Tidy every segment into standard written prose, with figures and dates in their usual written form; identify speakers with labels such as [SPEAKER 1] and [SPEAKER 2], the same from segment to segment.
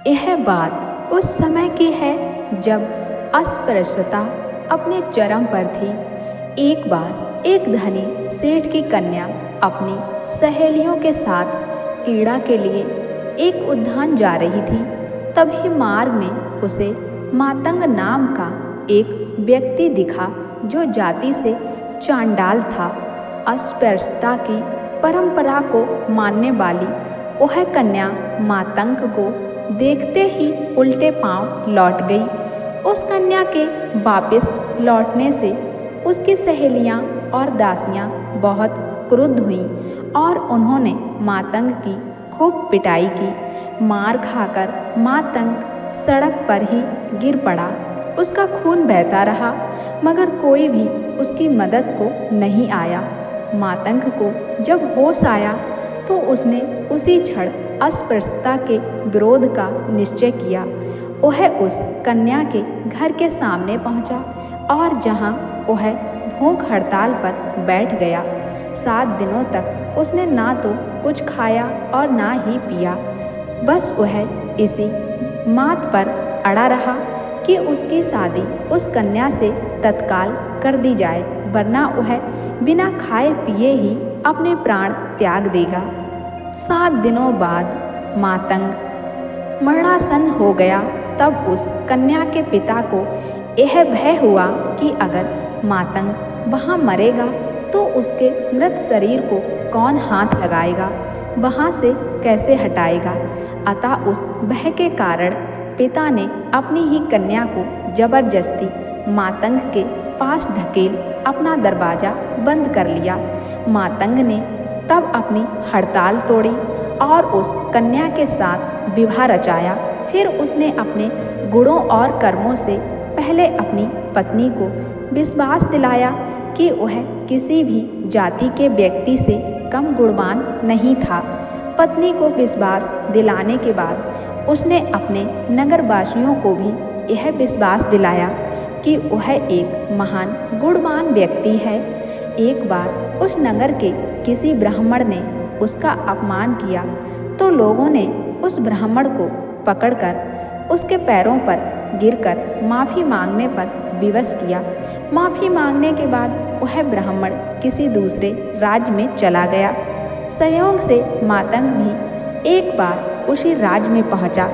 [SPEAKER 1] यह बात उस समय की है जब अस्पृश्यता अपने चरम पर थी। एक बार एक धनी सेठ की कन्या अपनी सहेलियों के साथ क्रीड़ा के लिए एक उद्यान जा रही थी। तभी मार्ग में उसे मातंग नाम का एक व्यक्ति दिखा जो जाति से चांडाल था। अस्पृश्यता की परंपरा को मानने वाली वह कन्या मातंग को देखते ही उल्टे पांव लौट गई। उस कन्या के वापस लौटने से उसकी सहेलियां और दासियां बहुत क्रुद्ध हुईं और उन्होंने मातंग की खूब पिटाई की। मार खाकर मातंग सड़क पर ही गिर पड़ा। उसका खून बहता रहा मगर कोई भी उसकी मदद को नहीं आया। मातंग को जब होश आया तो उसने उसी क्षण अस्पृश्यता के विरोध का निश्चय किया। वह उस कन्या के घर के सामने पहुंचा और जहां वह भूख हड़ताल पर बैठ गया। 7 दिनों तक उसने ना तो कुछ खाया और ना ही पिया। बस वह इसी बात पर अड़ा रहा कि उसकी शादी उस कन्या से तत्काल कर दी जाए, वरना वह बिना खाए पिए ही अपने प्राण त्याग देगा। 7 दिनों बाद मातंग मरणासन हो गया। तब उस कन्या के पिता को यह भय हुआ कि अगर मातंग वहाँ मरेगा तो उसके मृत शरीर को कौन हाथ लगाएगा, वहाँ से कैसे हटाएगा। अतः उस भय के कारण पिता ने अपनी ही कन्या को जबरदस्ती मातंग के पास ढकेल अपना दरवाज़ा बंद कर लिया। मातंग ने तब अपनी हड़ताल तोड़ी और उस कन्या के साथ विवाह रचाया। फिर उसने अपने गुणों और कर्मों से पहले अपनी पत्नी को विश्वास दिलाया कि वह किसी भी जाति के व्यक्ति से कम गुणवान नहीं था। पत्नी को विश्वास दिलाने के बाद उसने अपने नगरवासियों को भी यह विश्वास दिलाया कि वह एक महान गुणवान व्यक्ति है। एक बार उस नगर के किसी ब्राह्मण ने उसका अपमान किया तो लोगों ने उस ब्राह्मण को पकड़कर उसके पैरों पर गिरकर माफ़ी मांगने पर विवश किया। माफ़ी मांगने के बाद वह ब्राह्मण किसी दूसरे राज्य में चला गया। संयोग से मातंग भी एक बार उसी राज्य में पहुंचा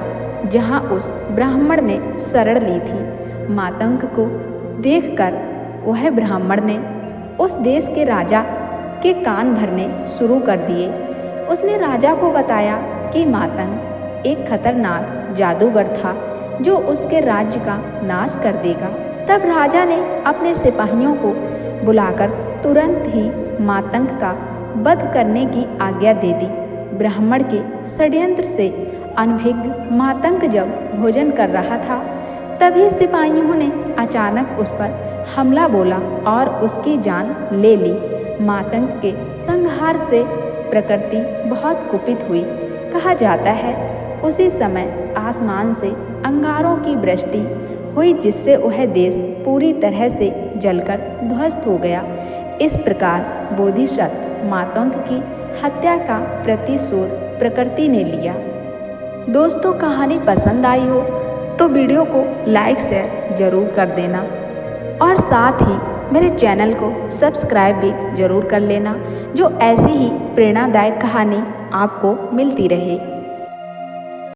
[SPEAKER 1] जहां उस ब्राह्मण ने शरण ली थी। मातंग को देखकर वह ब्राह्मण ने उस देश के राजा के कान भरने शुरू कर दिए। उसने राजा को बताया कि मातंग एक खतरनाक जादूगर था जो उसके राज्य का नाश कर देगा। तब राजा ने अपने सिपाहियों को बुलाकर तुरंत ही मातंग का वध करने की आज्ञा दे दी। ब्राह्मण के षड्यंत्र से अनभिज्ञ मातंग जब भोजन कर रहा था तभी सिपाहियों ने अचानक उस पर हमला बोला और उसकी जान ले ली। मातंग के संहार से प्रकृति बहुत कुपित हुई। कहा जाता है उसी समय आसमान से अंगारों की वृष्टि हुई जिससे वह देश पूरी तरह से जलकर ध्वस्त हो गया। इस प्रकार बोधिसत्व मातंग की हत्या का प्रतिशोध प्रकृति ने लिया। दोस्तों, कहानी पसंद आई हो तो वीडियो को लाइक शेयर ज़रूर कर देना और साथ ही मेरे चैनल को सब्सक्राइब भी ज़रूर कर लेना, जो ऐसी ही प्रेरणादायक कहानी आपको मिलती रहे।